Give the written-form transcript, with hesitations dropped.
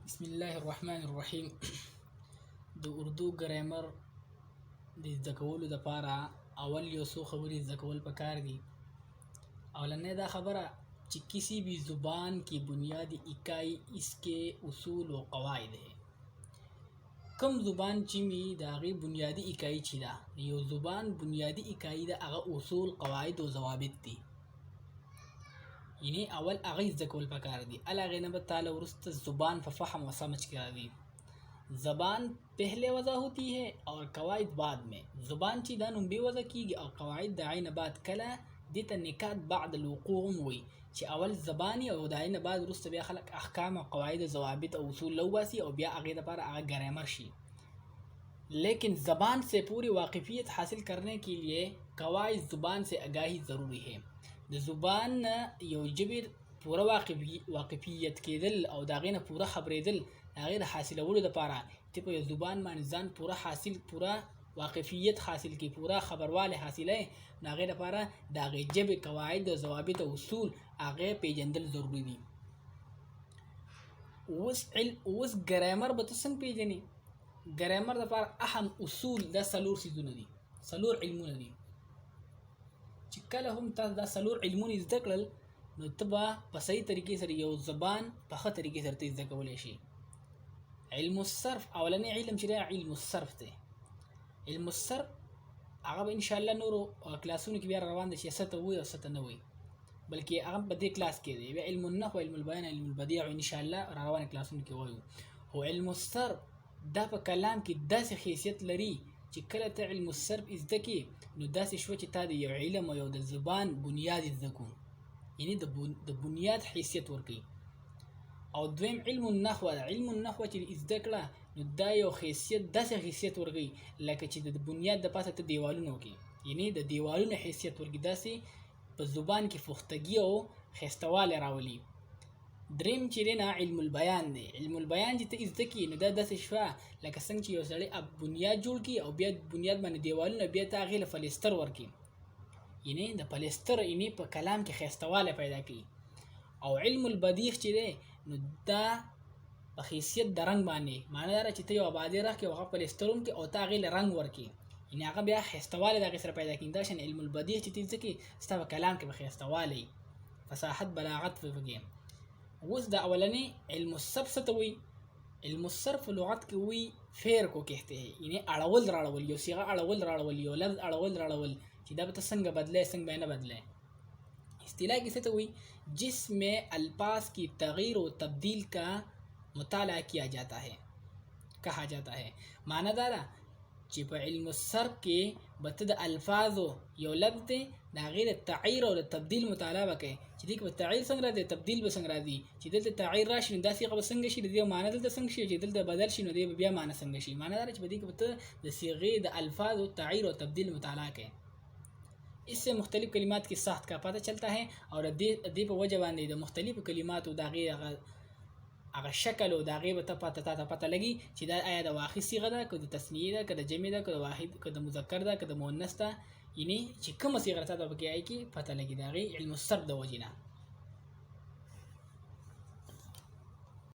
بسم الله الرحمن الرحیم. د اردو ګرامر د زده کولو دپاره اول یو څو خبرې زده کول پکار دي. اولنۍ دا خبره چې کسی بھی زبان کی بنیادی اکائی اس کے اصول و قواعد ہے. کم زبان چې می د هغې بنیادی اکائی چې ده، یو زبان بنیادی اکائی ده، هغه اصول، قواعد او ضوابط دي. یعنی اول هغه زده کول پکار دي. هغې نه به تعالی وروسته زبان په فهم و سمجھ کې راځي. زبان پہلے وضع ہوتی ہے اور قواعد بعد میں. زبان چې دا نوم بې وضع کیږي او قواعد د هغې نه بعد. کله دې ته نکات بعد الوقوع هم وایي چې اول زبان او د هغې نه بعد وروسته بیا خلک احکام او قواعد او ضوابط او اصول راوباسي او بیا هغې دپاره هغه ګرامر شي. لیکن زبان سے پوری واقفیت حاصل کرنے کے لیے قواعد زبان سے آگاہی ضروری ہے. د زبان نه یو ژبې پوره واقفیت کېدل او د هغې نه پوره خبرېدل، د هغې د حاصلولو دپاره ته په یو زبان باندې ځان پوره واقفیت حاصل کړي، پوره خبروالی حاصلوي، نو هغې دپاره د هغې ژبې قواعد او ضوابط او اصول هغې پیژندل ضروري دي. اوس ګرامر به ته څنګه پیژنې؟ ګرامر دپاره اهم اصول دا څلور څیزونه دي، څلور علمونه دي چې کله هم تاسو دا څلور علمونه زده کړل نو ته به په صحیح طریقې سره یو زبان په ښه طریقې سره ته زده کولی شي. علم الصرف اولنی علم چې دی علم الصرف دی. علم الصرف هغه به انشاءالله نورو کلاسونو کې بیا روان دی چې څه ته وایي او څه ته نه وایي، بلکې هغه په دې کلاس کې دی. بیا علم النحو، علم البیان، علم البدیع انشاءالله روانو کلاسونو کې وایو. خو علم الصرف دا په کلام کې داسې حیثیت لري چې کله ته علم الصرف زده کړې نو داسې شوه چې تا د یو علم او یو د زبان بنیاد زده کړو، یعنې د بنیاد حیثیت ورکوي. او دویم علم النحو ده. علم النحو چې زده کړه نو دا یو حیثیت، داسې حیثیت ورکوي لکه چې د بنیاد د پاسه ته دیوالونه وکړي، یعنې د دیوالونه حیثیت ورکوي، داسې په زبان کې پختګي او ښایستهوالی راولي. دریم چې دی نه علم البیان دی. علم البیان چې ته زده کړي نو دا داسې شوه لکه څنګه چې یو سړی بنیاد جوړ کړي او بیا بنیاد باندې دیوالونه، بیا ته هغې له پلستر ورکړي، یعنې د پلستر یعنې په کلام کې ښایستهوالی پیدا کوي. او علم البدیع چې دی نو دا په حیثیت د رنګ باندې، معنی دا ده چې ته یو ابادي رخ کړې او هغه پلستر هم کړې او ته هغې له رنګ ورکړې، یعنې هغه بیا ښایستهوالی د هغې سره پیدا کوي. دا شان علم البدیع چې ته زده کړې ستا په کلام کې به ښایستهوالی، فصاحت، بلاغت پکې. اوس د اولنی علم الصرف څه ته وایي؟ علم الصرف لغت کې وایي فیر کو کہتے ہیں، یعنی اړول راړول، یو صیغه اړول راړول، یو لفظ اړول راړول چې دا به ته څنګه بدلې څنګه به نه بدلې. اصطلاح کې څه ته وایي؟ جس میں الفاظ کی تغیر و تبدیل کا مطالعہ کیا جاتا ہے، کہا جاتا ہے. معنی دا ده چې په علم الصرف کې به ته د الفاظو یو لفظ دی د هغې د تغیر او د تبدیل مطالعه به کوې چې دې کې به تغیر څنګه راځي، تبدیل به څنګه راځي، چې دلته تغیر راشي نو دا صیغه به څنګه شي، د دې معنی دلته څنګه شي، چې دلته بدل شي نو دې به بیا معنی څنګه شي. معنی دا ده چې په دې کې به ته د صیغې د الفاظو تغیر او تبدیل مطالعه کوې. اس سے مختلف کلمات کی ساخت کا پتہ چلتا ہے اور دې په وجه باندې د مختلفو کلماتو د هغې هغه شکل او د هغې به ته پته لګي چې دا آیا د واحد صیغه ده، که د تثنیې ده، که د جمع ده، که د واحد، که د مذکر ده، که د مؤنث ده، یعنې چې کومه صیغه ته پکې آی کې پته لګي د هغې علم الصرف د وجې نه.